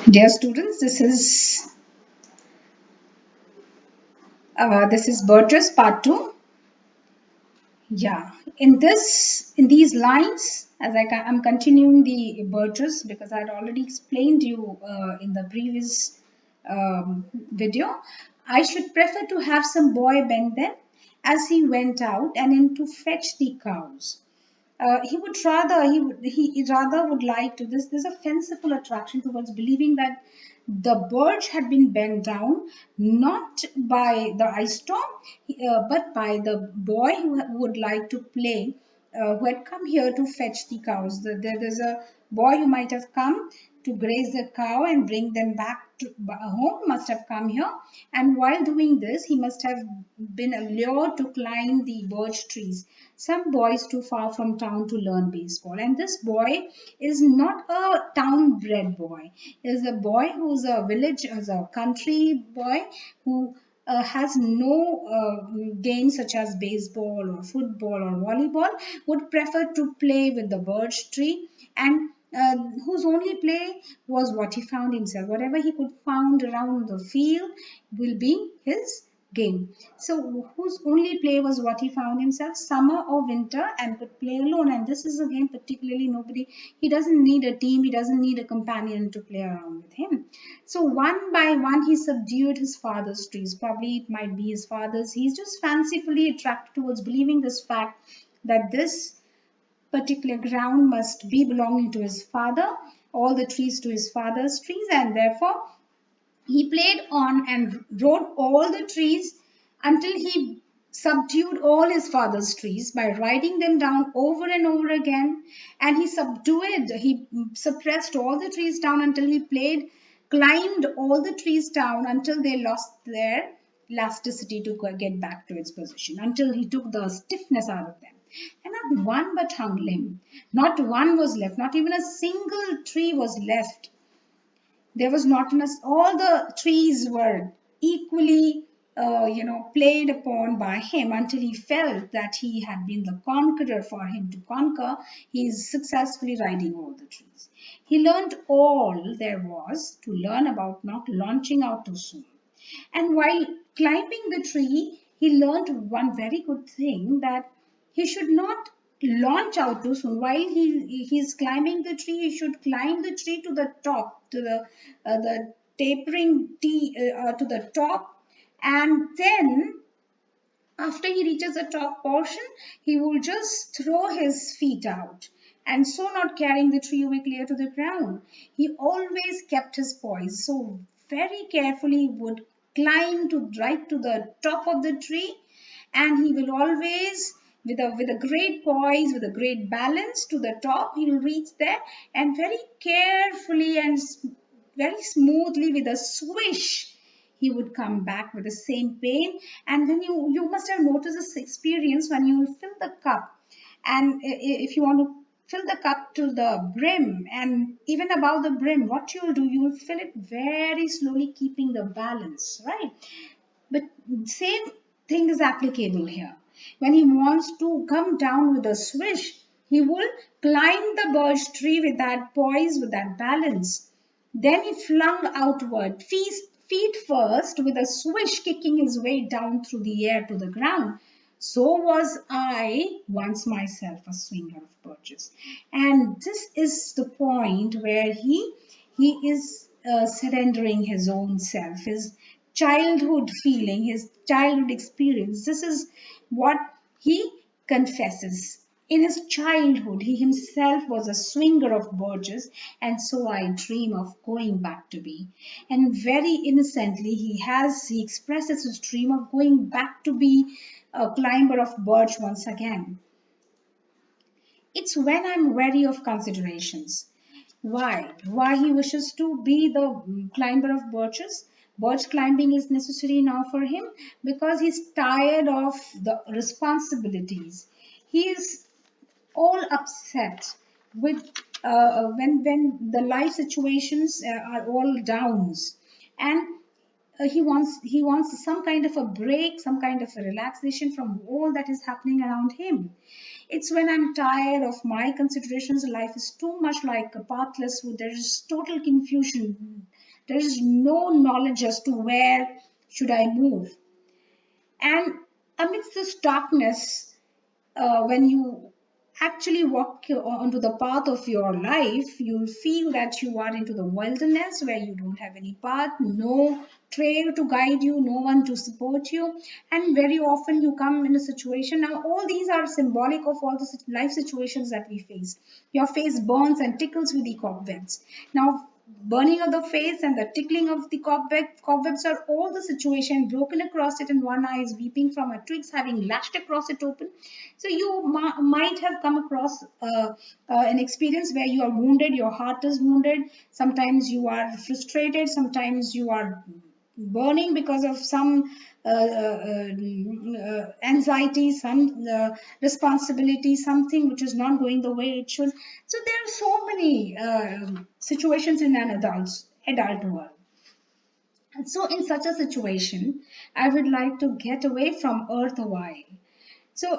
Dear students, this is Birches Part II. Yeah, in these lines, as I'm continuing the Birches because I had already explained you in the previous video. I should prefer to have some boy bend them as he went out and in to fetch the cows. He rather would like to this. There's a fanciful attraction towards believing that the birch had been bent down not by the ice storm, but by the boy who would like to play, who had come here to fetch the cows. There's a boy who might have come to graze the cow and bring them back to home, must have come here, and while doing this he must have been allured to climb the birch trees. Some boys too far from town to learn baseball, and this boy is not a town bred boy, is a boy who's a village, as a country boy who has no games such as baseball or football or volleyball, would prefer to play with the birch tree, and whose only play was what he found himself. Whatever he could found around the field will be his game. So whose only play was what he found himself, summer or winter, and could play alone. And this is again particularly nobody, he doesn't need a team, he doesn't need a companion to play around with him. So one by one he subdued his father's trees. Probably it might be his father's. He's just fancifully attracted towards believing this fact that this particular ground must be belonging to his father, all the trees to his father's trees, and therefore he played on and rode all the trees until he subdued all his father's trees by riding them down over and over again. And he suppressed all the trees down until he climbed all the trees down until they lost their elasticity to get back to its position, until he took the stiffness out of them. And not one but hung limb. Not one was left, not even a single tree was left. There was not enough, all the trees were equally played upon by him until he felt that he had been the conqueror. For him to conquer, he is successfully riding all the trees. He learned all there was to learn about not launching out too soon. And while climbing the tree, he learned one very good thing, that he should not launch out too soon. While he's climbing the tree, he should climb the tree to the top, to the tapering to the top, and then after he reaches the top portion, he will just throw his feet out, and so not carrying the tree away clear to the ground. He always kept his poise, so very carefully would climb to right to the top of the tree, and he will always with a great poise, with a great balance to the top, he will reach there, and very carefully and very smoothly with a swish he would come back with the same pain. And when you must have noticed this experience when you will fill the cup, and if you want to fill the cup to the brim and even above the brim, what you will do, you will fill it very slowly, keeping the balance, right? But same thing is applicable here. When he wants to come down with a swish, he will climb the birch tree with that poise, with that balance. Then he flung outward, feet first, with a swish, kicking his way down through the air to the ground. So was I once myself a swinger of birches. And this is the point where he is surrendering his own self, his childhood feeling, his childhood experience. This is what he confesses. In his childhood, he himself was a swinger of birches, and so I dream of going back to be. And very innocently, he expresses his dream of going back to be a climber of birch once again. It's when I'm wary of considerations. Why? Why he wishes to be the climber of birches? Birch climbing is necessary now for him because he's tired of the responsibilities. He is all upset with when the life situations are all downs, and he wants some kind of a break, some kind of a relaxation from all that is happening around him. It's when I'm tired of my considerations, life is too much like a pathless wood, there is total confusion, There is no knowledge as to where should I move. And amidst this darkness, when you actually walk onto the path of your life, you'll feel that you are into the wilderness where you don't have any path, no trail to guide you, no one to support you. And very often you come in a situation. Now, all these are symbolic of all the life situations that we face. Your face burns and tickles with the cobwebs. Now, burning of the face and the tickling of the cobwebs are all the situation, broken across it, and one eye is weeping from a twigs having lashed across it open. So you might have come across an experience where you are wounded, your heart is wounded, sometimes you are frustrated, sometimes you are burning because of some anxiety, some responsibility, something which is not going the way it should. So there are so many situations in an adult world. And so in such a situation, I would like to get away from earth a while. So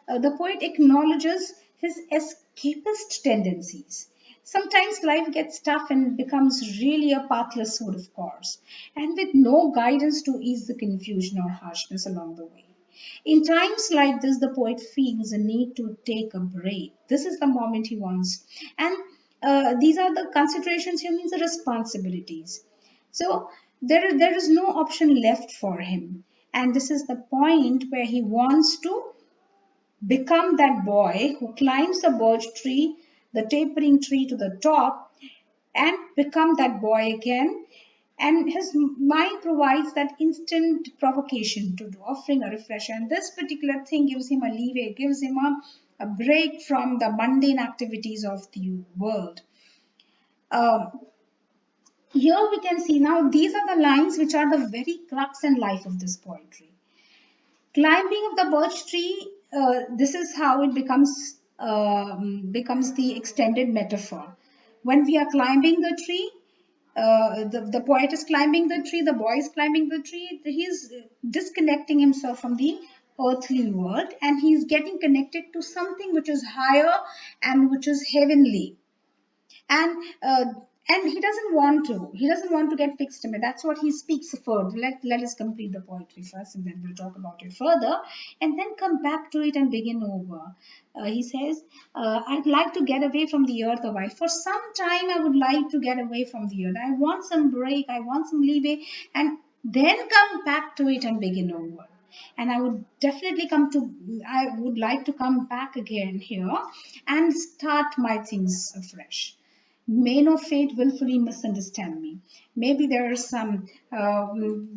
the poet acknowledges his escapist tendencies. Sometimes life gets tough and becomes really a pathless sort of course, and with no guidance to ease the confusion or harshness along the way. In times like this, the poet feels a need to take a break. This is the moment he wants. And these are the considerations here, means the responsibilities. So there is no option left for him. And this is the point where he wants to become that boy who climbs the birch tree, the tapering tree to the top, and become that boy again. And his mind provides that instant provocation to do, offering a refresher. And this particular thing gives him a leeway, gives him a break from the mundane activities of the world. Um, Here we can see now these are the lines which are the very crux and life of this poetry. Climbing of the birch tree, this is how it becomes the extended metaphor. When we are climbing the tree, the poet is climbing the tree, the boy is climbing the tree, he is disconnecting himself from the earthly world, and he is getting connected to something which is higher and which is heavenly. And he doesn't want to get fixed in it. That's what he speaks further. Let us complete the poetry first, and then we'll talk about it further, and then come back to it and begin over. He says, I'd like to get away from the earth a while. For some time I would like to get away from the earth. I want some break, I want some leeway, and then come back to it and begin over. And I would like to come back again here and start my things afresh. May no fate willfully misunderstand me. Maybe there is some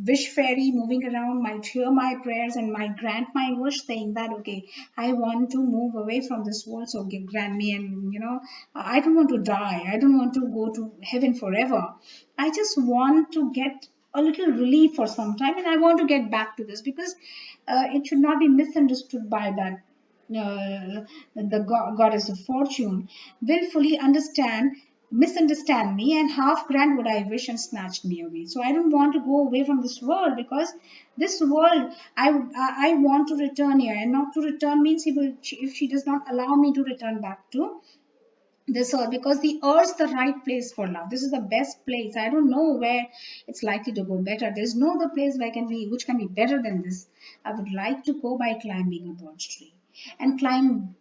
wish fairy moving around, might hear my prayers and might grant my wish, saying that, okay, I want to move away from this world, so grant me. And, I don't want to die. I don't want to go to heaven forever. I just want to get a little relief for some time, and I want to get back to this because it should not be misunderstood by that the goddess of fortune willfully misunderstand me, and half grant what I wish and snatched me away. So I don't want to go away from this world, because this world I want to return here, and not to return means if she does not allow me to return back to this earth, because the earth's the right place for love. This is the best place. I don't know where it's likely to go better. There's no other place which can be better than this. I would like to go by climbing a birch tree and climb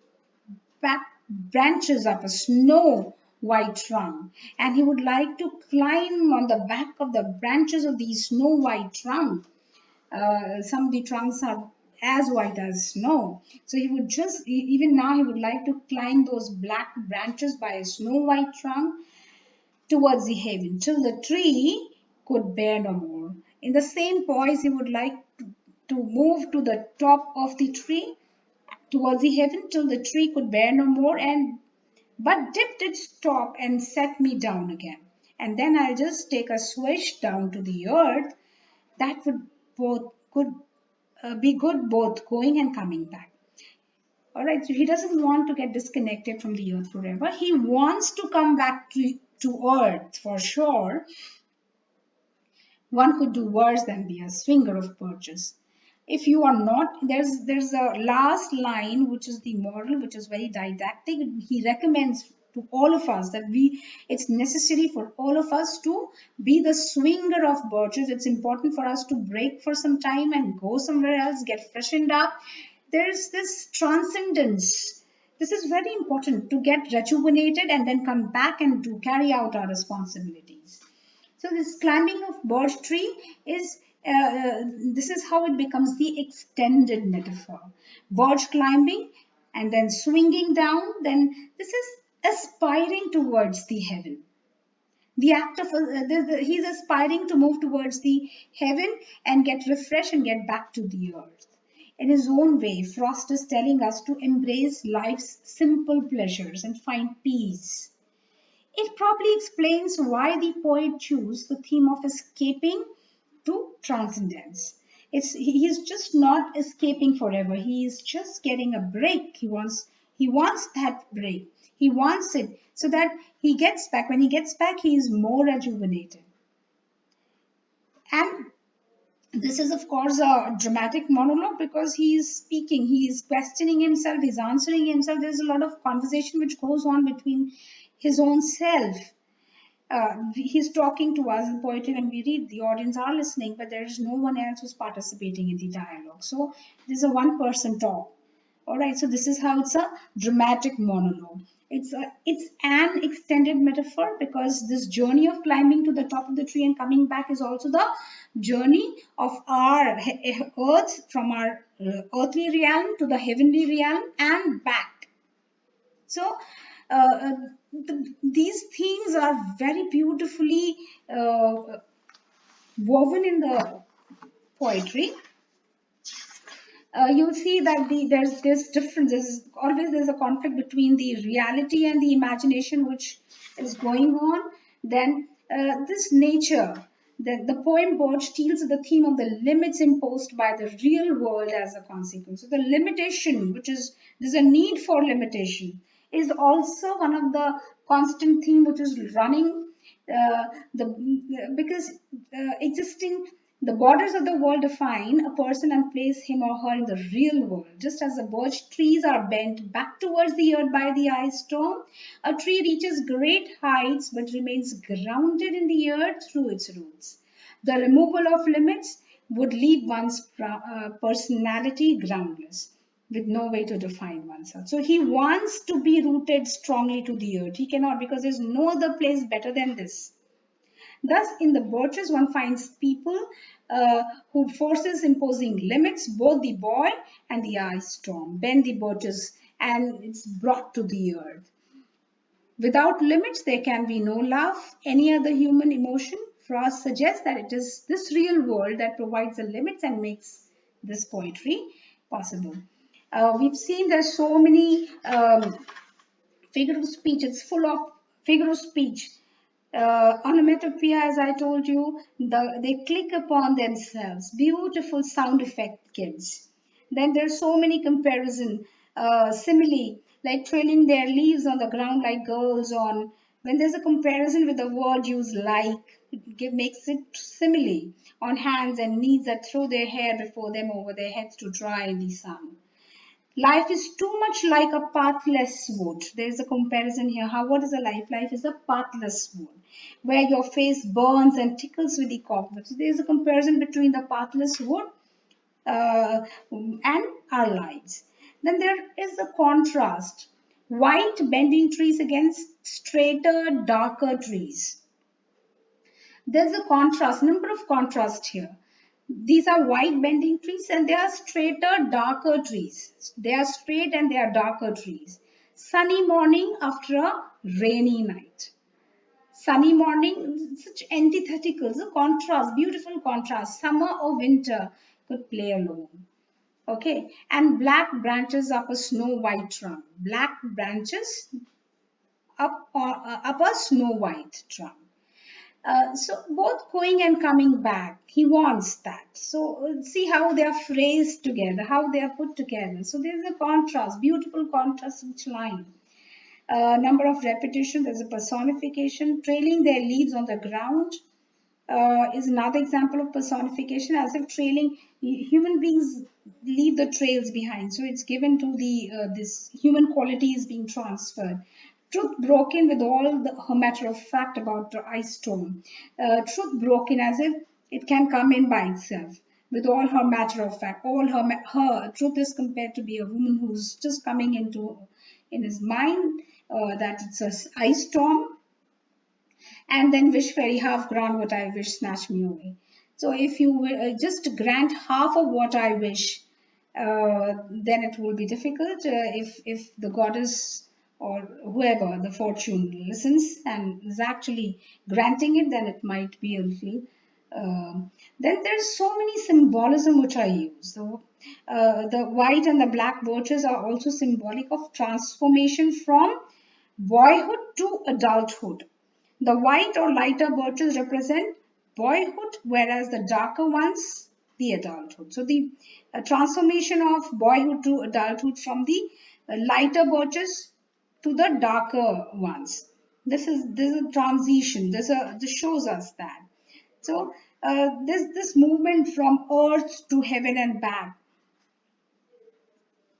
back branches up a snow white trunk, and he would like to climb on the back of the branches of the snow white trunk. Some of the trunks are as white as snow, so he would even now he would like to climb those black branches by a snow white trunk towards the heaven till the tree could bear no more. In the same poise, he would like to move to the top of the tree towards the heaven till the tree could bear no more, and but dipped its top and set me down again. And then I'll just take a swish down to the earth. That would both could be good, both going and coming back. All right, so he doesn't want to get disconnected from the earth forever. He wants to come back to earth for sure. One could do worse than be a swinger of birches. If you are not, there's a last line which is the moral, which is very didactic. He recommends to all of us, that it's necessary for all of us to be the swinger of birches. It's important for us to break for some time and go somewhere else, get freshened up. There's this transcendence. This is very important, to get rejuvenated and then come back and to carry out our responsibilities. So this climbing of birch tree is, this is how it becomes the extended metaphor. Birch climbing and then swinging down, then this is aspiring towards the heaven. The act of, he's aspiring to move towards the heaven and get refreshed and get back to the earth. In his own way, Frost is telling us to embrace life's simple pleasures and find peace. It probably explains why the poet chose the theme of escaping to transcendence. He's just not escaping forever. He is just getting a break. He wants that break. He wants it so that he gets back. When he gets back, he is more rejuvenated. And this is, of course, a dramatic monologue because he is speaking, he is questioning himself, he's answering himself. There's a lot of conversation which goes on between his own self. He's talking to us in poetry. When we read, the audience are listening, but there is no one else who's participating in the dialogue. So this is a one-person talk. All right, so this is how it's a dramatic monologue. It's an extended metaphor because this journey of climbing to the top of the tree and coming back is also the journey of our earth, from our earthly realm to the heavenly realm and back. So these themes are very beautifully woven in the poetry. You'll see that there's this difference. There's a conflict between the reality and the imagination which is going on. Then this nature, the poem Birch deals with the theme of the limits imposed by the real world as a consequence. So the limitation, there's a need for limitation, is also one of the constant theme which is running because existing, the borders of the world define a person and place him or her in the real world. Just as the birch trees are bent back towards the earth by the ice storm, a tree reaches great heights but remains grounded in the earth through its roots. The removal of limits would leave one's personality groundless, with no way to define oneself. So he wants to be rooted strongly to the earth. He cannot, because there's no other place better than this. Thus, in the Birches, one finds people who forces imposing limits, both the boy and the ice storm, bend the Birches, and it's brought to the earth. Without limits, there can be no love, any other human emotion. Frost suggests that it is this real world that provides the limits and makes this poetry possible. We've seen there's so many figure of speech. It's full of figure of speech. Onomatopoeia, as I told you, they click upon themselves. Beautiful sound effect, kids. Then there's so many comparison, simile, like trailing their leaves on the ground like girls on. When there's a comparison with the word used like, makes it simile, on hands and knees that throw their hair before them over their heads to dry in the sun. Life is too much like a pathless wood. There's a comparison here. What is a life? Life is a pathless wood, where your face burns and tickles with the cobwebs. So there's a comparison between the pathless wood and our lives. Then there is a contrast. White bending trees against straighter, darker trees. There's a contrast, number of contrast here. These are white bending trees and they are straighter, darker trees. They are straight and they are darker trees. Sunny morning after a rainy night. Sunny morning, such antitheticals, a contrast, beautiful contrast. Summer or winter could play alone. Okay, and black branches up a snow white trunk. Black branches up a snow white trunk. So both going and coming back, he wants that. So see how they are phrased together, how they are put together. So there is a contrast, beautiful contrast each line. Number of repetitions, there's a personification. Trailing their leaves on the ground is another example of personification, as if trailing, human beings leave the trails behind. So it's given to the this human quality is being transferred. Truth broken with all her matter of fact about the ice storm. Truth broken as if it can come in by itself with all her matter of fact. All her truth is compared to be a woman who's just coming in his mind that it's a ice storm, and then wish fairy half grant what I wish, snatch me away. So if you just grant half of what I wish, then it will be difficult. If the goddess or whoever the fortune listens and is actually granting it, then it might be a little. Then there's so many symbolism which I use. So the white and the black birches are also symbolic of transformation from boyhood to adulthood. The white or lighter birches represent boyhood, whereas the darker ones, the adulthood. So the transformation of boyhood to adulthood from the lighter birches to the darker ones. This is a transition. This shows us that. So this movement from earth to heaven and back.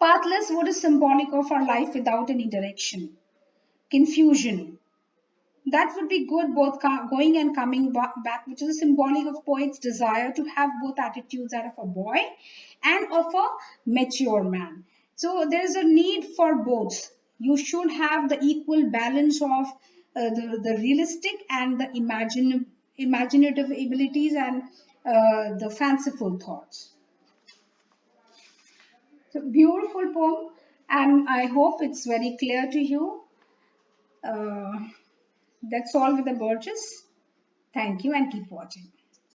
Pathless wood is symbolic of our life without any direction, confusion, that would be good, both going and coming back, which is a symbolic of poet's desire to have both attitudes that of a boy and of a mature man. So there is a need for both. You should have the equal balance of the realistic and the imaginative abilities and the fanciful thoughts. So beautiful poem, and I hope it's very clear to you. Uh, that's all with the Birches. Thank you and keep watching.